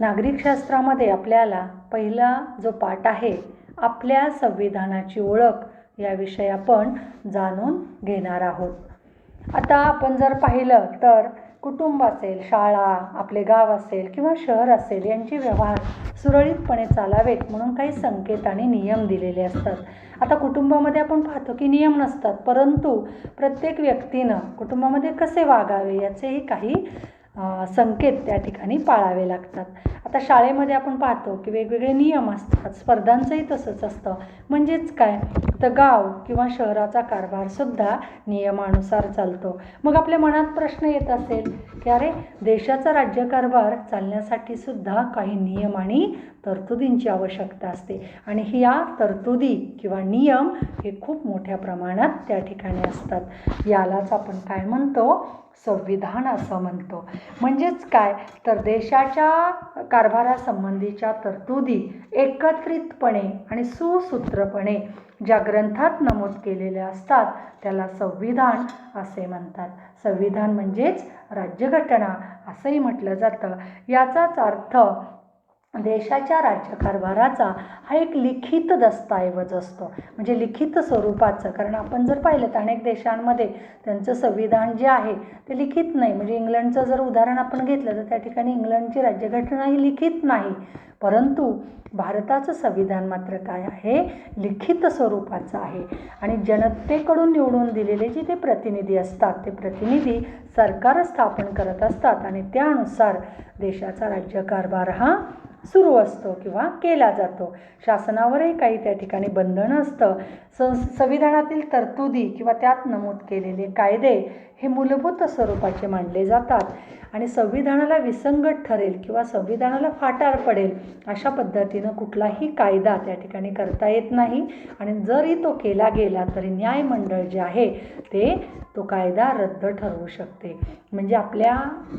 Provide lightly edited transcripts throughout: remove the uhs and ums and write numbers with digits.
नागरिकशास्त्रामध्ये आपल्याला पहिला जो पाठ आहे आपल्या संविधानाची ओळख याविषयी आपण जाणून घेणार आहोत. आता आपण जर पाहिलं तर कुटुंब असेल, शाळा, आपले गाव असेल किंवा शहर असेल यांचे व्यवहार सुरळीतपणे चालावेत म्हणून काही संकेत आणि नियम दिलेले असतात. आता कुटुंबामध्ये आपण पाहतो की नियम नसतात, परंतु प्रत्येक व्यक्तीनं कुटुंबामध्ये कसे वागावे याचेही काही संकेत त्या ठिकाणी पाळावे लागतात. आता शाळेमध्ये आपण पाहतो की वेगवेगळे नियम असतात, स्पर्धांचंही तसंच असतं. म्हणजेच काय तर गाव किंवा शहराचा कारभारसुद्धा नियमानुसार चालतो. मग आपल्या मनात प्रश्न येत असेल की अरे देशाचा राज्यकारभार चालण्यासाठी सुद्धा काही नियम आणि तरतुदींची आवश्यकता असते आणि ह्या तरतुदी किंवा नियम हे खूप मोठ्या प्रमाणात त्या ठिकाणी असतात. यालाच आपण काय म्हणतो, संविधान असं म्हणतो. म्हणजेच काय तर देशाच्या कारभारासंबंधीच्या तरतुदी एकत्रितपणे आणि सुसूत्रपणे ज्या ग्रंथात नमूद केलेल्या असतात त्याला संविधान असे म्हणतात. संविधान म्हणजेच राज्यघटना असंही म्हटलं जातं. याचाच अर्थ देशाच्या राज्यकारभाराचा हा एक लिखित दस्तऐवज असतो, म्हणजे लिखित स्वरूपाचं. कारण आपण जर पाहिलं तर अनेक देशांमध्ये त्यांचं संविधान जे आहे ते लिखित नाही. म्हणजे इंग्लंडचं जर उदाहरण आपण घेतलं तर त्या ठिकाणी इंग्लंडची राज्यघटना ही लिखित नाही, परंतु भारताचं संविधान मात्र काय आहे, लिखित स्वरूपाचं आहे. आणि जनतेकडून निवडून दिलेले जे ते प्रतिनिधी असतात ते प्रतिनिधी सरकार स्थापन करत असतात आणि त्यानुसार देशाचा राज्यकारभार हा सुरू असतो किंवा केला जातो. शासनावरही काही त्या ठिकाणी बंधनं असतं. संविधानातील तरतुदी किंवा त्यात नमूद केलेले कायदे हे मूलभूत स्वरूपाचे मानले जातात आणि संविधानाला विसंगत ठरेल किंवा संविधानाला फाटाळ पडेल अशा पद्धतीनं कुठलाही कायदा त्या ठिकाणी करता येत नाही. आणि जरी तो केला गेला तरी न्यायमंडळ जे आहे ते तो कायदा रद्द ठरवू शकते. म्हणजे आपल्या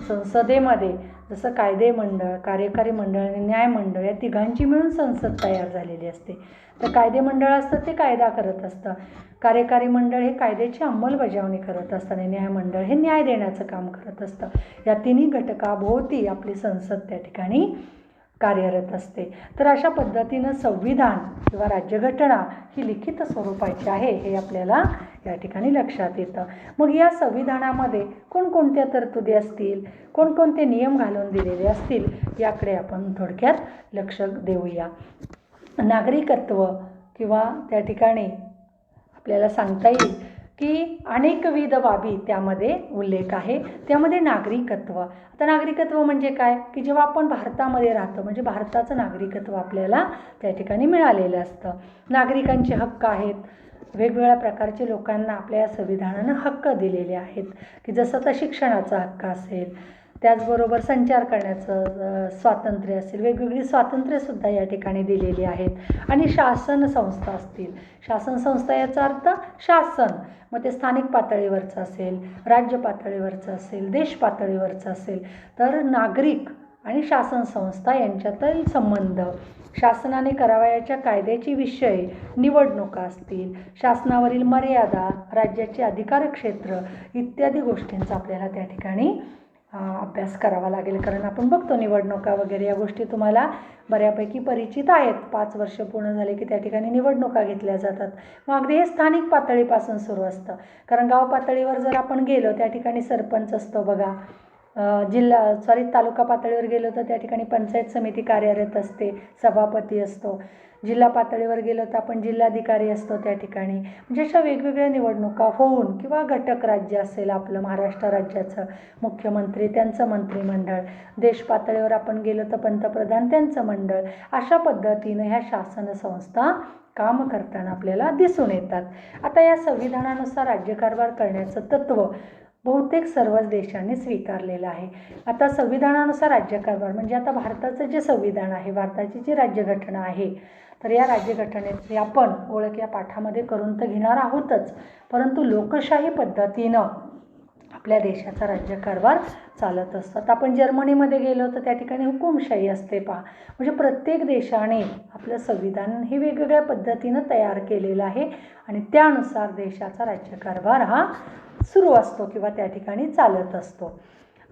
संसदेमध्ये जसं कायदे मंडळ, कार्यकारी मंडळ आणि न्यायमंडळ या तिघांची मिळून संसद तयार झालेली असते. तर कायदे मंडळ असतं ते कायदा करत असतं, कार्यकारी मंडळ हे कायद्याची अंमलबजावणी करत असतं आणि न्यायमंडळ हे न्याय देण्याचं काम करत असतं. या तिन्ही घटकाभोवती आपली संसद त्या ठिकाणी कार्यरत असते. तर अशा पद्धतीनं संविधान किंवा राज्यघटना ही लिखित स्वरूपाची आहे हे आपल्याला या ठिकाणी लक्षात येतं. मग या संविधानामध्ये कोणकोणत्या तरतुदी असतील, कोणकोणते नियम घालून दिलेले असतील याकडे आपण थोडक्यात लक्ष देऊया. नागरिकत्व किंवा त्या ठिकाणी आपल्याला सांगता येईल की अनेकविध बाबी त्यामध्ये उल्लेख आहे. त्यामध्ये नागरिकत्व. आता नागरिकत्व म्हणजे काय की जेव्हा आपण भारतामध्ये राहतो म्हणजे भारताचं नागरिकत्व आपल्याला त्या ठिकाणी मिळालेलं असतं. नागरिकांचे हक्क आहेत. वेगवेगळ्या प्रकारचे लोकांना आपल्या संविधानानं हक्क दिलेले आहेत की जसं तर शिक्षणाचा हक्क असेल, त्याचबरोबर संचार करण्याचं स्वातंत्र्य असेल, वेगवेगळी स्वातंत्र्यसुद्धा या ठिकाणी दिलेली आहेत. आणि शासन संस्था असतील. शासन संस्था याचा अर्थ शासन, मग ते स्थानिक पातळीवरचं असेल, राज्य पातळीवरचं असेल, देश पातळीवरचं असेल. तर नागरिक आणि शासन संस्था यांच्यातील संबंध, शासनाने करावयाच्या कायद्याची विषय, निवडणुका असतील, शासनावरील मर्यादा, राज्याचे अधिकार क्षेत्र इत्यादी गोष्टींचा आपल्याला त्या ठिकाणी अभ्यास करावा लागेल. कारण आपण बघतो निवडणुका वगैरे या गोष्टी तुम्हाला बऱ्यापैकी परिचित आहेत. 5 वर्ष पूर्ण झाले की त्या ठिकाणी निवडणुका घेतल्या जातात. मग अगदी हे स्थानिक पातळीपासून सुरू असतं. कारण गाव पातळीवर जर आपण गेलो त्या ठिकाणी सरपंच असतो बघा, तालुका पातळीवर गेलो तर त्या ठिकाणी पंचायत समिती कार्यरत असते, सभापती असतो. जिल्हा पातळीवर गेलो तर आपण जिल्हाधिकारी असतो त्या ठिकाणी. म्हणजे अशा वेगवेगळ्या निवडणुका होऊन किंवा घटक राज्य असेल आपलं महाराष्ट्र राज्याचं, मुख्यमंत्री त्यांचं मंत्रिमंडळ, देश पातळीवर आपण गेलो तर पंतप्रधान त्यांचं मंडळ, अशा पद्धतीनं ह्या शासन संस्था काम करताना आपल्याला दिसून येतात. आता या संविधानानुसार राज्यकारभार करण्याचं तत्त्व बहुतेक सर्वच देशांनी स्वीकारलेलं आहे. आता संविधानानुसार राज्यकारभार म्हणजे आता भारताचं जे संविधान आहे, भारताची जी राज्यघटना आहे, तर या राज्यघटनेची आपण ओळख या पाठामध्ये करून तर घेणार आहोतच, परंतु लोकशाही पद्धतीनं आपल्या देशाचा राज्यकारभार चालत असतात. आपण जर्मनीमध्ये गेलो तर त्या ठिकाणी हुकुमशाही असते पहा. म्हणजे प्रत्येक देशाने आपलं संविधान हे वेगवेगळ्या पद्धतीनं तयार केलेलं आहे आणि त्यानुसार देशाचा राज्यकारभार हा सुरू असतो किंवा त्या ठिकाणी चालत असतो.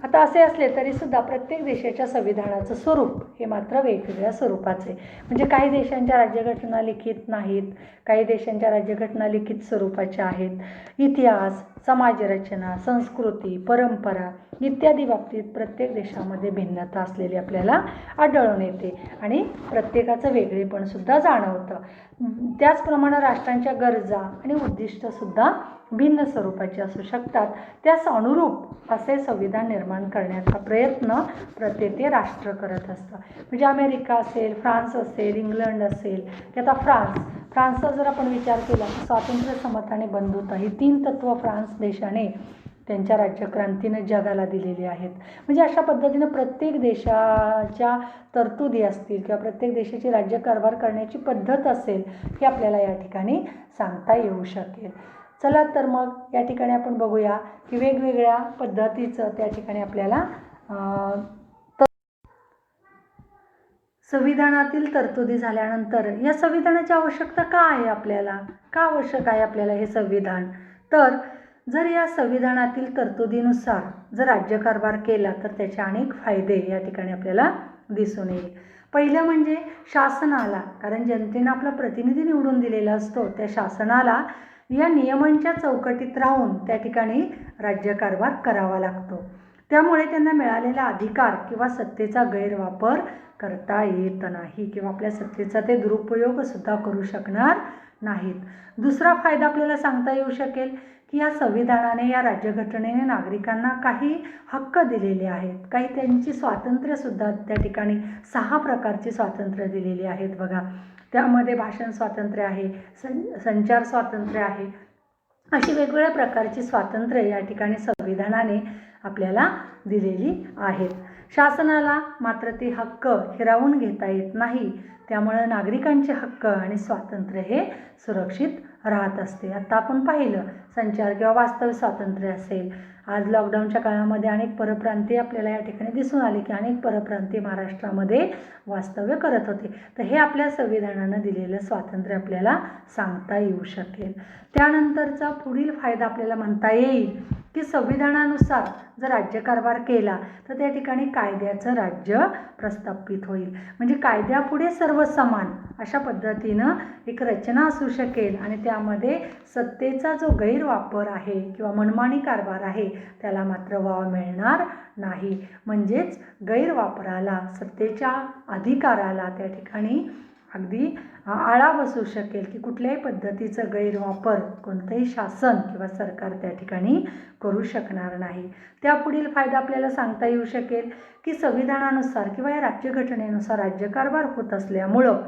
आता असे असले तरीसुद्धा प्रत्येक देशाच्या संविधानाचं स्वरूप हे मात्र वेगवेगळ्या स्वरूपाचे. म्हणजे काही देशांच्या राज्यघटना लिखित नाहीत, काही देशांच्या राज्यघटना लिखित स्वरूपाच्या आहेत. इतिहास, समाजरचना, संस्कृती, परंपरा इत्यादी बाबतीत प्रत्येक देशामध्ये भिन्नता असलेली आपल्याला आढळून येते आणि प्रत्येकाचं वेगळेपणसुद्धा जाणवतं. त्याचप्रमाणे राष्ट्रांच्या गरजा आणि उद्दिष्टसुद्धा भिन्न स्वरूपाचे असू शकतात. त्यास अनुरूप असे संविधान निर्माण करण्याचा प्रयत्न प्रत्येक राष्ट्र करत असतं. म्हणजे अमेरिका असेल, फ्रान्स असेल, इंग्लंड असेल, की आता फ्रान्सचा जर आपण विचार केला तर स्वातंत्र्य, समता आणि बंधुता ही 3 तत्त्व फ्रान्स देशाने त्यांच्या राज्यक्रांतीनं जगाला दिलेली आहेत. म्हणजे अशा पद्धतीनं प्रत्येक देशाच्या तरतुदी असतील किंवा प्रत्येक देशाची राज्यकारभार करण्याची पद्धत असेल हे आपल्याला या ठिकाणी सांगता येऊ शकेल. चला तर मग या ठिकाणी आपण बघूया की वेगवेगळ्या पद्धतीचं त्या ठिकाणी आपल्याला संविधानातील तरतुदी झाल्यानंतर या संविधानाची आवश्यकता का आहे आपल्याला, का आवश्यक आहे आपल्याला हे संविधान. तर जर या संविधानातील तरतुदीनुसार जर राज्यकारभार केला तर त्याचे अनेक फायदे या ठिकाणी आपल्याला दिसून येईल. पहिलं म्हणजे शासनाला, कारण जनतेनं आपला प्रतिनिधी निवडून दिलेला असतो, त्या शासनाला या नियमांच्या चौकटीत राहून त्या ठिकाणी राज्यकारभार करावा लागतो. त्यामुळे त्यांना मिळालेला अधिकार किंवा सत्तेचा गैरवापर करता येत नाही किंवा आपल्या सत्तेचा ते दुरुपयोगसुद्धा करू शकणार नाहीत. दुसरा फायदा आपल्याला सांगता येऊ शकेल की या संविधानाने, या राज्यघटनेने नागरिकांना काही हक्क दिलेले आहेत, काही त्यांची स्वातंत्र्यसुद्धा त्या ठिकाणी 6 प्रकारची स्वातंत्र्य दिलेली आहेत बघा. त्यामध्ये भाषण स्वातंत्र्य आहे, संचार स्वातंत्र्य आहे, अशी वेगवेगळ्या प्रकारची स्वातंत्र्य या ठिकाणी संविधानाने आपल्याला दिलेली आहेत. शासनाला मात्र ते हक्क हिरावून घेता येत नाही. त्यामुळे नागरिकांचे हक्क आणि स्वातंत्र्य हे सुरक्षित राहत असते. आता आपण पाहिलं संचार किंवा वास्तव्य स्वातंत्र्य असेल. आज लॉकडाऊनच्या काळामध्ये अनेक परप्रांतीय आपल्याला या ठिकाणी दिसून आले की अनेक परप्रांतीय महाराष्ट्रामध्ये वास्तव्य करत होते. तर हे आपल्या संविधानानं दिलेलं स्वातंत्र्य आपल्याला सांगता येऊ शकेल. त्यानंतरचा पुढील फायदा आपल्याला म्हणता येईल की संविधानानुसार जर राज्यकारभार केला तर त्या ठिकाणी कायद्याचं राज्य प्रस्थापित होईल. म्हणजे कायद्यापुढे सर्व समान अशा पद्धतीनं एक रचना असू शकेल आणि त्यामध्ये सत्तेचा जो गैरवापर आहे किंवा मनमानी कारभार आहे त्याला मात्र वाव मिळणार नाही. म्हणजेच गैरवापराला, सत्तेच्या अधिकाराला त्या ठिकाणी अगदी आळा बसू शकेल की कुठल्याही पद्धतीचा गैरवापर कोणतंही शासन किंवा सरकार त्या ठिकाणी करू शकणार नाही. त्यापुढील फायदा आपल्याला सांगता येऊ शकेल की संविधानानुसार किंवा या राज्यघटनेनुसार राज्यकारभार होत असल्यामुळं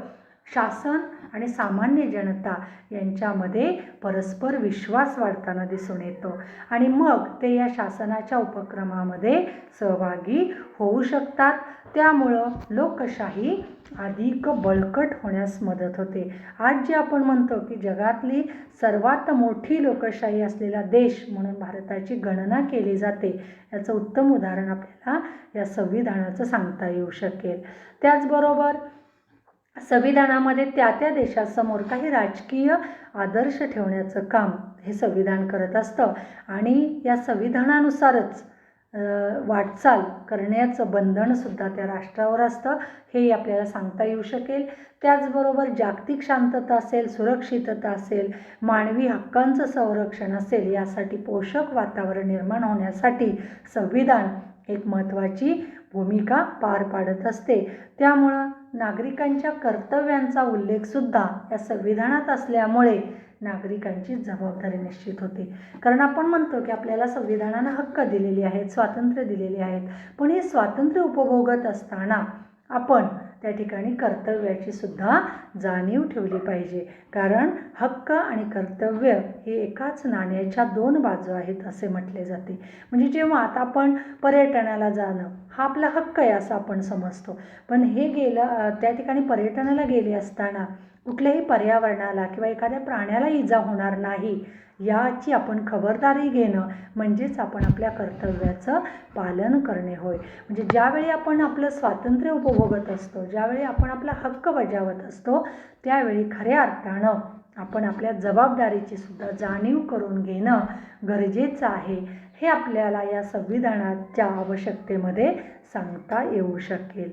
शासन आणि सामान्य जनता यांच्यामध्ये परस्पर विश्वास वाढताना दिसून येतो आणि मग ते या शासनाच्या उपक्रमामध्ये सहभागी होऊ शकतात. त्यामुळं लोकशाही अधिक बळकट होण्यास मदत होते. आज जे आपण म्हणतो की जगातली सर्वात मोठी लोकशाही असलेला देश म्हणून भारताची गणना केली जाते, याचं उत्तम उदाहरण आपल्याला या संविधानाचं सांगता येऊ शकेल. त्याचबरोबर संविधानामध्ये त्या त्या देशासमोर काही राजकीय आदर्श ठेवण्याचं काम हे संविधान करत असतं आणि या संविधानानुसारच वाटचाल करण्याचं बंधनसुद्धा त्या राष्ट्रावर असतं, हे आपल्याला सांगता येऊ शकेल. त्याचबरोबर जागतिक शांतता असेल, सुरक्षितता असेल, मानवी हक्कांचं संरक्षण असेल, यासाठी पोषक वातावरण निर्माण होण्यासाठी संविधान एक महत्त्वाची भूमिका पार पाडत असते. त्यामुळं नागरिकांच्या कर्तव्यांचा उल्लेखसुद्धा या संविधानात असल्यामुळे नागरिकांची जबाबदारी निश्चित होते. कारण आपण म्हणतो की आपल्याला संविधानानं हक्क दिलेले आहेत, स्वातंत्र्य दिलेले आहेत, पण हे स्वातंत्र्य उपभोगत असताना आपण त्या ठिकाणी कर्तव्याची सुद्धा जाणीव ठेवली पाहिजे. कारण हक्क आणि कर्तव्य हे एकाच नाण्याच्या 2 बाजू आहेत असे म्हटले जाते. म्हणजे जेव्हा आता आपण पर्यटनाला जाणं हा आपला हक्क आहे असं आपण समजतो, पण हे त्या ठिकाणी पर्यटनाला गेले असताना कुठल्याही पर्यावरणाला किंवा एखाद्या प्राण्याला इजा होणार नाही याची आपण खबरदारी घेणं म्हणजेच आपण आपल्या कर्तव्याचं पालन करणे होय. म्हणजे ज्यावेळी आपण आपलं स्वातंत्र्य उपभोगत असतो, ज्यावेळी आपण आपला हक्क बजावत असतो, त्यावेळी खऱ्या अर्थानं आपण आपल्या जबाबदारीची सुद्धा जाणीव करून घेणं गरजेचं आहे. हे आपल्याला या संविधानाच्या आवश्यकतेमध्ये सांगता येऊ शकेल.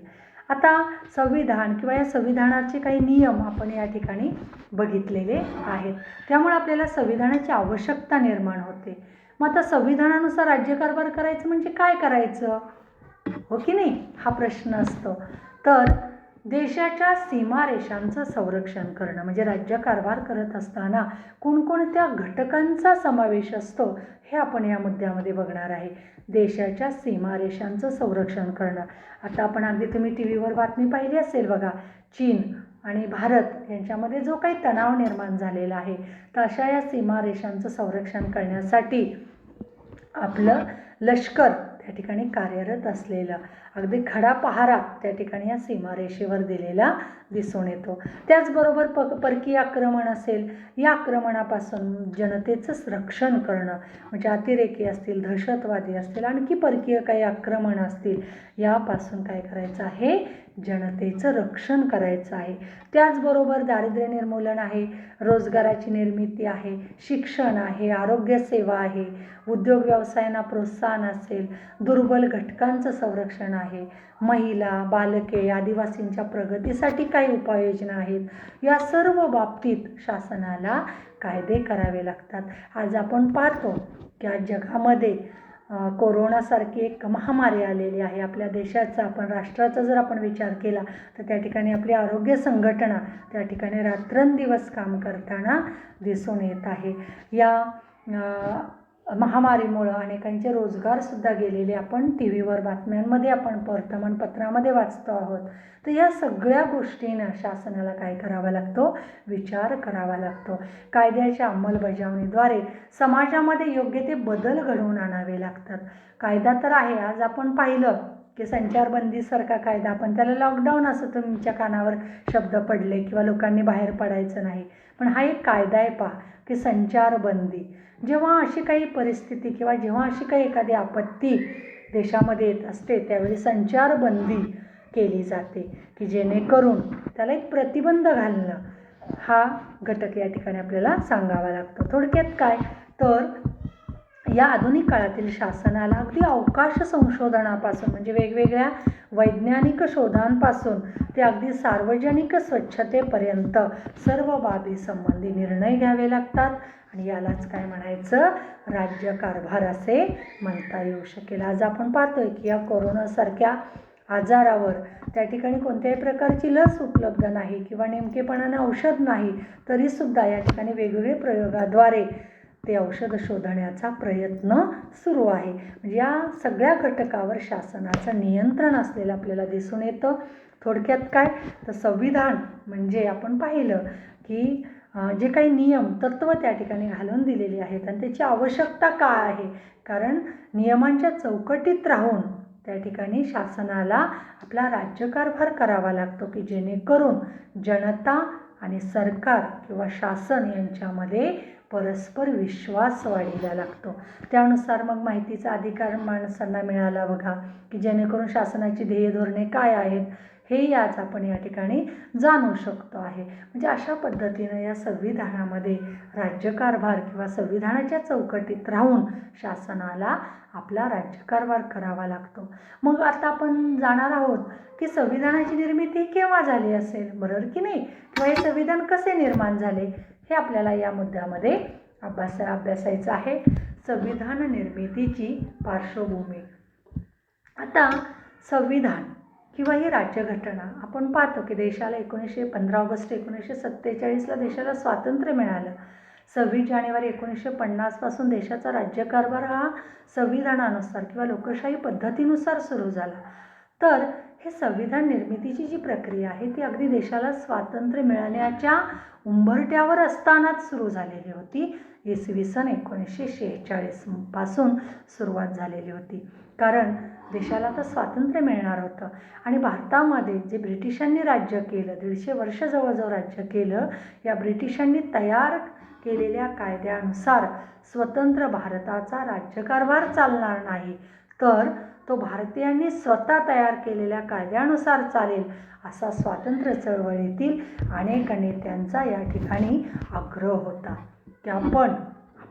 आता संविधान किंवा या संविधानाचे काही नियम आपण या ठिकाणी बघितलेले आहेत. त्यामुळे आपल्याला संविधानाची आवश्यकता निर्माण होते. मग आता संविधानानुसार राज्यकारभार करायचं म्हणजे काय करायचं, हो की नाही, हा प्रश्न असतो. तर देशाच्या सीमारेषांचं संरक्षण करणं म्हणजे राज्यकारभार करत असताना कोणकोणत्या घटकांचा समावेश असतो हे आपण या मुद्द्यामध्ये बघणार आहे. देशाच्या सीमारेषांचं संरक्षण करणं. आता आपण अगदी तुम्ही टी व्हीवर बातमी पाहिली असेल बघा, चीन आणि भारत यांच्यामध्ये जो काही तणाव निर्माण झालेला आहे, तर अशा या सीमारेषांचं संरक्षण करण्यासाठी आपलं लष्कर त्या ठिकाणी कार्यरत असलेलं अगदी खडा पहारा त्या ठिकाणी या सीमारेषेवर दिलेला दिसून येतो. त्याचबरोबर परकीय आक्रमण असेल, या आक्रमणापासून जनतेचं रक्षण करणं म्हणजे अतिरेकी असतील, दहशतवादी असतील, आणखी परकीय काही आक्रमण असतील, यापासून काय करायचं आहे, जनतेचं रक्षण करायचं आहे. त्याचबरोबर दारिद्र्य निर्मूलन आहे, रोजगाराची निर्मिती आहे, शिक्षण आहे, आरोग्यसेवा आहे, उद्योग व्यवसायांना प्रोत्साहन असेल, दुर्बल घटकांचं संरक्षण आहे, महिला, बालके, आदिवासींच्या प्रगतीसाठी काही उपाययोजना आहेत. या सर्व बाबतीत शासनाला कायदे करावे लागतात. आज आपण पाहतो की आज जगामध्ये कोरोनासारखी एक महामारी आलेली आहे. आपल्या देशाचा, आपण राष्ट्राचा जर आपण विचार केला तर त्या ठिकाणी आपली आरोग्य संघटना त्या ठिकाणी रात्रंदिवस काम करताना दिसून येत आहे. या महामारीमुळं अनेकांचे रोजगारसुद्धा गेलेले आपण टी व्हीवर बातम्यांमध्ये, आपण वर्तमानपत्रामध्ये वाचतो आहोत. तर या सगळ्या गोष्टींना शासनाला काय करावा लागतो, विचार करावा लागतो. कायद्याच्या अंमलबजावणीद्वारे समाजामध्ये योग्य ते बदल घडवून आणावे लागतात. कायदा तर आहे, आज आपण पाहिलं की संचारबंदीसारखा कायदा, आपण त्याला लॉकडाऊन असं तुमच्या कानावर शब्द पडले किंवा लोकांनी बाहेर पडायचं नाही, पण हा एक कायदा आहे पहा की संचारबंदी. जेव्हा अशी काही परिस्थिती किंवा जेव्हा अशी काही एखादी आपत्ती देशामध्ये येत असते त्यावेळी संचारबंदी केली जाते की जेणेकरून त्याला एक प्रतिबंध घालणं हा घटक या ठिकाणी आपल्याला सांगावा लागतो. थोडक्यात काय तर या आधुनिक काळातील शासनाला अगदी अवकाश संशोधनापासून म्हणजे वेगवेगळ्या वैज्ञानिक शोधांपासून ते अगदी सार्वजनिक स्वच्छतेपर्यंत सर्व बाबी संबंधी निर्णय घ्यावे लागतात आणि यालाच काय म्हणायचं, राज्यकारभार असे म्हणता येऊ शकेल. आज आपण पाहतोय की या कोरोनासारख्या आजारावर त्या ठिकाणी कोणत्याही प्रकारची लस उपलब्ध नाही किंवा नेमकेपणाने औषध नाही, तरीसुद्धा या ठिकाणी वेगवेगळे प्रयोगाद्वारे ते औषध शोधण्याचा प्रयत्न सुरू आहे. म्हणजे या सगळ्या घटकावर शासनाचं नियंत्रण असलेलं आपल्याला दिसून येतं. थोडक्यात काय तर संविधान म्हणजे आपण पाहिलं की जे काही नियम तत्त्व त्या ठिकाणी घालून दिलेली आहेत आणि त्याची आवश्यकता काय आहे, कारण नियमांच्या चौकटीत राहून त्या ठिकाणी शासनाला आपला राज्यकारभार करावा लागतो की जेणेकरून जनता आणि सरकार किंवा शासन यांच्यामध्ये परस्पर विश्वास वाढीला लागतो. त्यानुसार मग माहितीचा अधिकार माणसांना मिळाला बघा की जेणेकरून शासनाची ध्येय धोरणे काय आहेत हे आज आपण या ठिकाणी जाणू शकतो आहे. म्हणजे अशा पद्धतीनं या संविधानामध्ये राज्यकारभार किंवा संविधानाच्या चौकटीत राहून शासनाला आपला राज्यकारभार करावा लागतो. मग आता आपण जाणार आहोत की संविधानाची निर्मिती केव्हा झाली असेल, बरोबर की नाही, किंवा हे संविधान कसे निर्माण झाले हे आपल्याला या मुद्द्यामध्ये अभ्यासायचं आहे. संविधान निर्मितीची पार्श्वभूमी. आता संविधान किंवा ही राज्यघटना आपण पाहतो की देशाला 15 ऑगस्ट 1947ला देशाला स्वातंत्र्य मिळालं. 26 जानेवारी 1950 पासून देशाचा राज्यकारभार हा संविधानानुसार किंवा लोकशाही पद्धतीनुसार सुरू झाला. तर हे संविधान निर्मितीची जी प्रक्रिया आहे ती अगदी देशाला स्वातंत्र्य मिळण्याच्या उंबरठ्यावर असतानाच सुरू झालेली होती. इसवी सन 1946 पासून सुरुवात झालेली होती, कारण देशाला तर स्वातंत्र्य मिळणार होतं आणि भारतामध्ये जे ब्रिटिशांनी राज्य केलं, 150 वर्ष जवळजवळ राज्य केलं, या ब्रिटिशांनी तयार केलेल्या कायद्यानुसार स्वतंत्र भारताचा राज्यकारभार चालणार नाही, तर तो भारतीयांनी स्वतः तयार केलेल्या कायद्यानुसार चालेल असा स्वातंत्र्य चळवळीतील अनेक नेत्यांचा या ठिकाणी आग्रह होता की आपण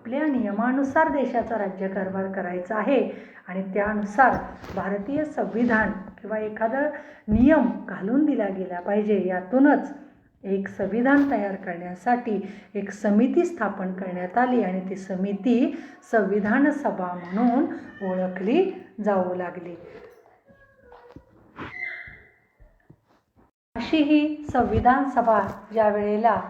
आपल्या नियमानुसार देशाचा राज्यकारभार करायचा आहे आणि त्यानुसार भारतीय संविधान किंवा एखादा नियम घालून दिला गेला पाहिजे. यातूनच एक संविधान तयार करण्यासाठी एक समिती स्थापन करण्यात आली आणि ती समिती संविधान सभा म्हणून ओळखली जाऊ लागली. अशी ही संविधान सभा ज्या वेळेला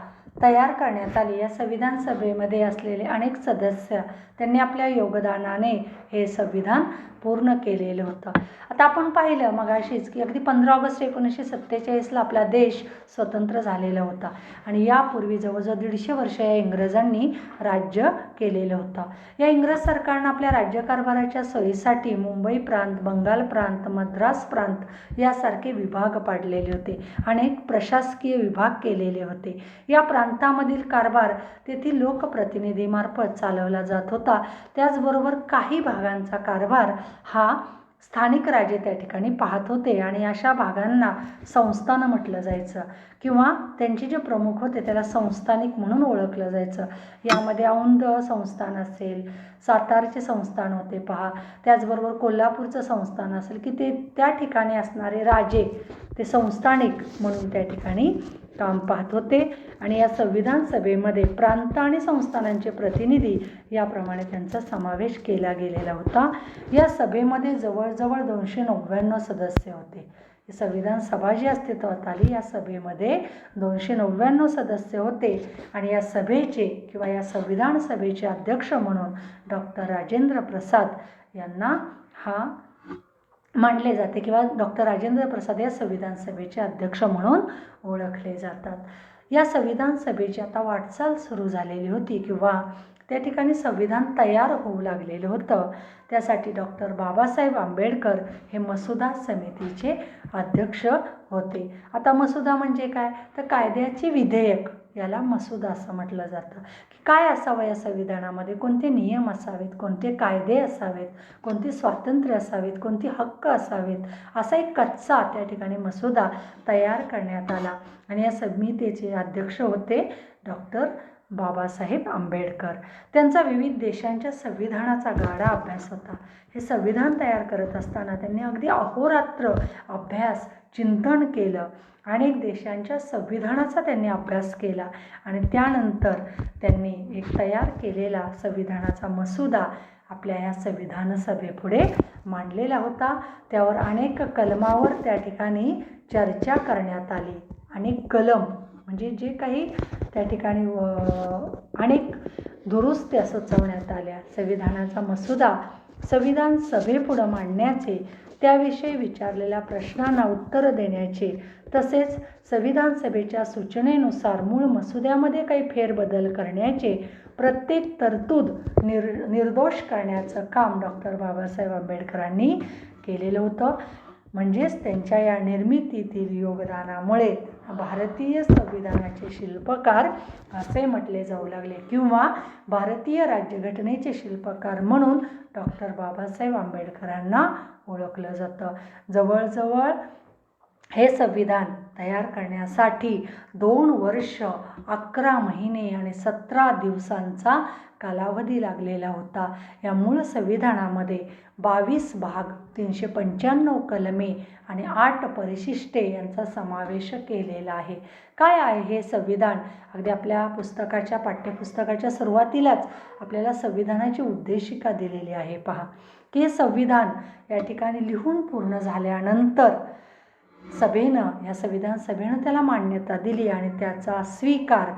तयार करण्यात आली, या संविधान सभेमध्ये असलेले अनेक सदस्य त्यांनी आपल्या योगदानाने हे संविधान पूर्ण केलेलं होतं. आता आपण पाहिलं मगाशीच की अगदी 15 ऑगस्ट 1947ला आपला देश स्वतंत्र झालेला होता आणि यापूर्वी जवळजवळ 150 वर्ष या इंग्रजांनी राज्य केलेलं होतं. या इंग्रज सरकारनं आपल्या राज्यकारभाराच्या सोयीसाठी मुंबई प्रांत, बंगाल प्रांत, मद्रास प्रांत यासारखे विभाग पाडलेले होते. अनेक प्रशासकीय विभाग केलेले होते. या प्रांतामधील कारभार तेथील लोकप्रतिनिधीमार्फत चालवला जात होता. त्याचबरोबर काही भागांचा कारभार हा स्थानिक राजे त्या ठिकाणी पाहत होते आणि अशा भागांना संस्थानं म्हटलं जायचं किंवा त्यांचे जे प्रमुख होते त्याला संस्थानिक म्हणून ओळखलं जायचं. यामध्ये औंध संस्थान असेल, सातारचे संस्थान होते पहा, त्याचबरोबर कोल्हापूरचं संस्थान असेल की ते त्या ठिकाणी असणारे राजे ते संस्थानिक म्हणून त्या ठिकाणी काम पाहत होते. आणि या संविधान सभेमध्ये प्रांत आणि संस्थानांचे प्रतिनिधी याप्रमाणे त्यांचा समावेश केला गेलेला होता. या सभेमध्ये जवळजवळ 299 सदस्य होते. संविधान सभा जी अस्तित्वात आली या सभेमध्ये 299 सदस्य होते आणि या सभेचे किंवा या संविधान सभेचे अध्यक्ष म्हणून डॉक्टर राजेंद्र प्रसाद यांना मानले जाते किंवा डॉक्टर राजेंद्र प्रसाद या संविधान सभेचे अध्यक्ष म्हणून ओळखले जातात. या संविधान सभेची आता वाटचाल सुरू झालेली होती किंवा त्या ठिकाणी संविधान तयार होऊ लागलेलं होतं. त्यासाठी डॉक्टर बाबासाहेब आंबेडकर हे मसुदा समितीचे अध्यक्ष होते. आता मसुदा म्हणजे काय तर कायद्याचे विधेयक, याला मसुदा असं म्हटलं जातं. की काय असावं या संविधानामध्ये, कोणते नियम असावेत, कोणते कायदे असावेत, कोणती स्वातंत्र्य असावेत, कोणती हक्क असावेत, असा एक कच्चा त्या ठिकाणी मसुदा तयार करण्यात आला आणि या समितीचे अध्यक्ष होते डॉक्टर बाबासाहेब आंबेडकर. त्यांचा विविध देशांच्या संविधानाचा गाढा अभ्यास होता. हे संविधान तयार करत असताना त्यांनी अगदी अहोरात्र अभ्यास चिंतन केलं. अनेक देशांच्या संविधानाचा त्यांनी अभ्यास केला आणि त्यानंतर त्यांनी एक तयार केलेला संविधानाचा मसुदा आपल्या या संविधान सभेपुढे मांडलेला होता. त्यावर अनेक कलमावर त्या ठिकाणी चर्चा करण्यात आली. अनेक कलम म्हणजे जे काही त्या ठिकाणी अनेक दुरुस्त्या सुचवण्यात आल्या. संविधानाचा मसुदा संविधान सभेपुढं मांडण्याचे, त्याविषयी विचारलेल्या प्रश्नांना उत्तर देण्याचे, तसेच संविधान सभेच्या सूचनेनुसार मूळ मसुद्यामध्ये काही फेरबदल करण्याचे, प्रत्येक तरतूद निर्दोष करण्याचं काम डॉक्टर बाबासाहेब आंबेडकरांनी केलेलं होतं. म्हणजेच त्यांच्या या निर्मितीतील योगदानामुळे भारतीय संविधानाचे शिल्पकार असे म्हटले जाऊ लागले किंवा भारतीय राज्यघटनेचे शिल्पकार म्हणून डॉक्टर बाबासाहेब आंबेडकरांना ओळखलं जातं. जवळजवळ हे संविधान तयार करण्यासाठी 2 वर्ष 11 महिने आणि 17 दिवसांचा कालावधी लागलेला होता. या मूळ संविधानामध्ये 22 भाग, 395 कलमे आणि 8 परिशिष्टे यांचा समावेश केलेला आहे. काय आहे हे संविधान? अगदी आपल्या पुस्तकाच्या पाठ्यपुस्तकाच्या सुरुवातीलाच आपल्याला संविधानाची उद्देशिका दिलेली आहे. पहा की हे संविधान या ठिकाणी लिहून पूर्ण झाल्यानंतर या संविधान सभेनं त्याला मान्यता दिली आणि त्याचा स्वीकार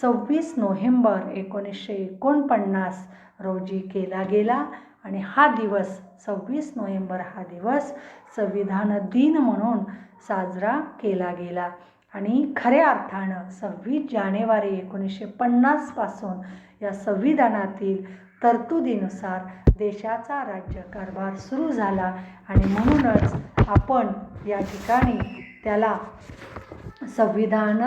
26 नोव्हेंबर 1949 रोजी केला गेला आणि हा दिवस 26 नोव्हेंबर हा दिवस संविधान दिन म्हणून साजरा केला गेला. आणि खऱ्या अर्थानं 26 जानेवारी 1950 पासून या संविधानातील तरतुदीनुसार देशाचा राज्यकारभार सुरू झाला आणि म्हणूनच आपण या ठिकाणी त्याला संविधान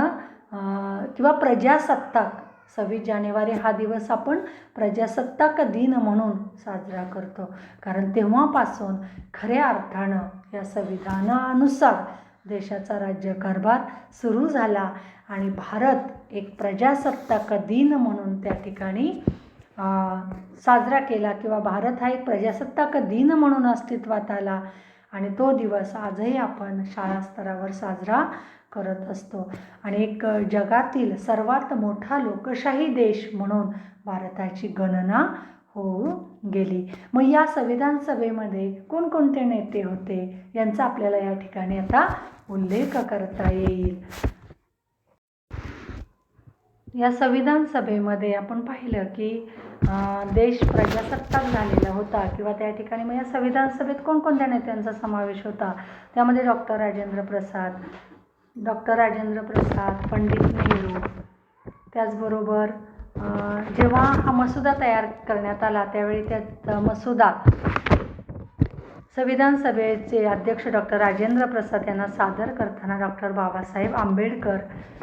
किंवा प्रजासत्ताक 26 जानेवारी हा दिवस आपण प्रजासत्ताक दिन म्हणून साजरा करतो. कारण तेव्हापासून खऱ्या अर्थानं या संविधानानुसार देशाचा राज्यकारभार सुरू झाला आणि भारत एक प्रजासत्ताक दिन म्हणून त्या ठिकाणी साजरा केला किंवा भारत हा एक प्रजासत्ताक दिन म्हणून अस्तित्वात आला आणि तो दिवस आजही आपण शाळा स्तरावर साजरा करत असतो. आणि एक जगातील सर्वात मोठा लोकशाही देश म्हणून भारताची गणना होऊन गेली. मग या संविधान सभेमध्ये कोणकोणते नेते होते यांचा आपल्याला या ठिकाणी आता उल्लेख करता येईल. या संविधान सभेमध्ये आपण पाहिलं की देश प्रजासत्ताक झालेला होता किंवा त्या ठिकाणी मग या संविधान सभेत कोणकोणत्या नेत्यांचा समावेश होता. त्यामध्ये डॉक्टर राजेंद्र प्रसाद, पंडित नेहरू, त्याचबरोबर जेव्हा हा मसुदा तयार करण्यात आला त्यावेळी त्या मसुदा संविधान सभेचे अध्यक्ष डॉक्टर राजेंद्र प्रसाद यांना सादर करताना डॉक्टर बाबासाहेब आंबेडकर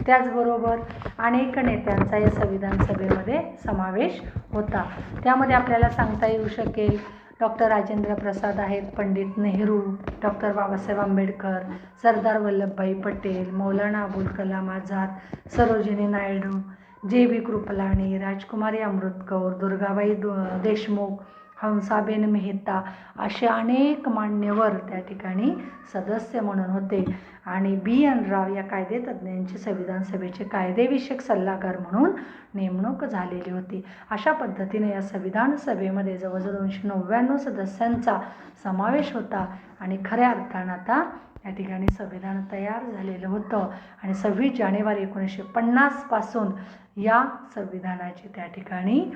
त्याचबरोबर अनेक नेत्यांचा या संविधान सभेमध्ये समावेश होता. त्यामध्ये आपल्याला सांगता येऊ शकेल डॉक्टर राजेंद्र प्रसाद आहेत, पंडित नेहरू, डॉक्टर बाबासाहेब आंबेडकर, सरदार वल्लभभाई पटेल, मौलाना अबुल कलाम आझाद, सरोजिनी नायडू, जे.बी. कृपलानी, राजकुमारी अमृत कौर, दुर्गाबाई देशमुख, हंसाबेन मेहता असे अनेक मान्यवर त्या ठिकाणी सदस्य म्हणून होते. आणि B.N. राव या कायदेतज्ञांची संविधान सभेचे कायदेविषयक सल्लागार म्हणून नेमणूक झालेली होती. अशा पद्धतीने या संविधान सभेमध्ये जवळजवळ 299 सदस्यांचा समावेश होता आणि खऱ्या अर्थानं आता या ठिकाणी संविधान तयार झालेलं होतं. आणि 26 जानेवारी 1950 पासून या संविधानाची त्या ठिकाणी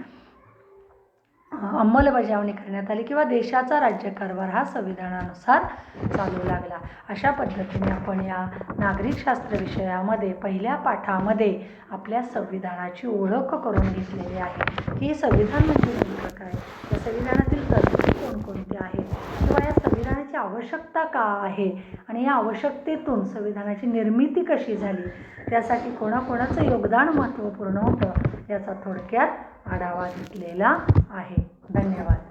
अंमलबजावणी करण्यात आली किंवा देशाचा राज्यकारभार हा संविधानानुसार चालू लागला. अशा पद्धतीने आपण या नागरिकशास्त्र विषयामध्ये पहिल्या पाठामध्ये आपल्या संविधानाची ओळख करून घेतलेली आहे की संविधान म्हणजे नेमकं काय, या संविधानातील तरतुदी कोणकोणत्या आहेत किंवा या संविधानाची आवश्यकता का आहे आणि या आवश्यकतेतून संविधानाची निर्मिती कशी झाली, त्यासाठी कोणाकोणाचं योगदान महत्त्वपूर्ण होतं याचा थोडक्यात आढावा घेतलेला आहे. धन्यवाद.